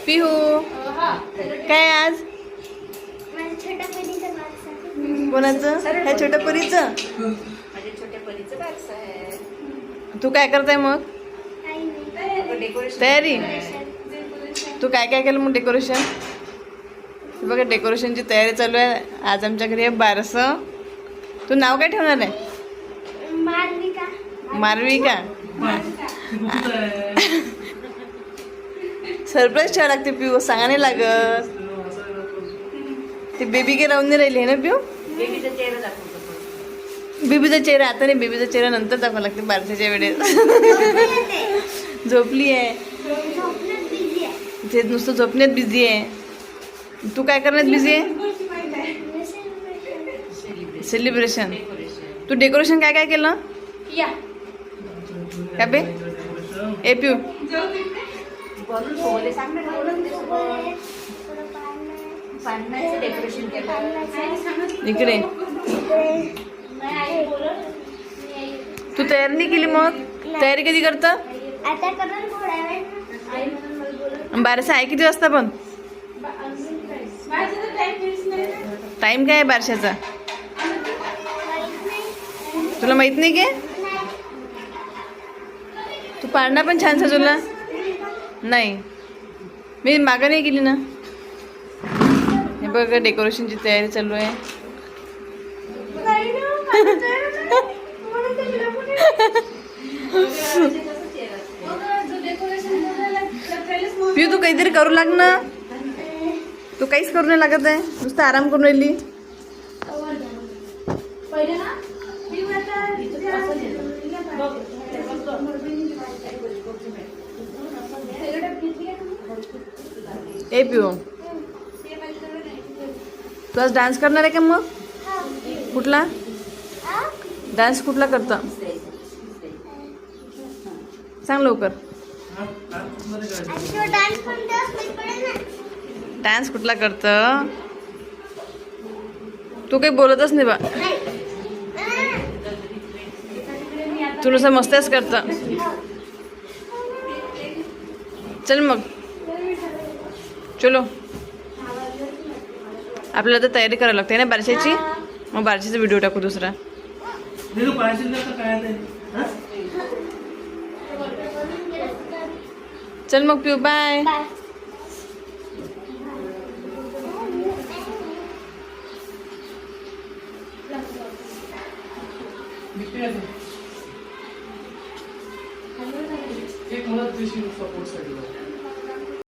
पिहू काय आज कोणाचं? ह्या छोट्या परीचं. माझ्या छोट्या परीचं बारसं आहे. तू काय करताय मग? डेकोरेशन तयारी. तू काय काय केलं मग डेकोरेशन? बघा डेकोरेशनची तयारी चालू आहे. आज आमच्या घरी आहे बारसं. तू नाव काय ठेवणार आहे? मारविका. सरप्राईज ठेवा लागते पिऊ, सांगा नाही लागत. ते बेबी के राहून नाही राहिली आहे ना पिऊ? बेबीचा चेहरा दाखवतो. बेबीचा चेहरा आता नाही, बेबीचा चेहरा नंतर दाखवा लागते बारसाच्या वेळेस. झोपली आहे ते, नुसतं झोपण्यात बिझी आहे. तू काय करण्यात बिझी आहे? सेलिब्रेशन. तू डेकोरेशन काय काय केलं? काय बे? ए पिऊ बोलून बोले सांग ना, बोलून दे सोबत. पाण्याचं डेकोरेशन केलं इकडे. तू तयारी नाही केली मग? तयारी कधी करतं? आता करून थोड्या वेळ. बारसा आहे किती वाजता पण? टाइम काय आहे बारशाचा? तुला माहित नाही की? तू पाळणा पण छान सजवला नाही? मी मागं नाही गेली ना. हे बघ डेकोरेशनची तयारी चालू आहे. पिऊ तू काहीतरी करू लाग ना. तू काहीच करू नाही लागत आहे, नुसतं आराम करून राहिली. ए पिऊ तू आज डान्स करणार आहे का मग? कुठला डान्स कुठला करता सांग लवकर. डान्स कुठला करतं? तू काही बोलतच नाही बा. तू नुसतं मस्तच करतं. चल मग चलो. आपल्याला तर तयारी करायला लागते ना बारशाची. मग बारशाचा व्हिडिओ टाकू दुसरा. चल मग पिऊ बाय. एक मला सपोर्ट साठी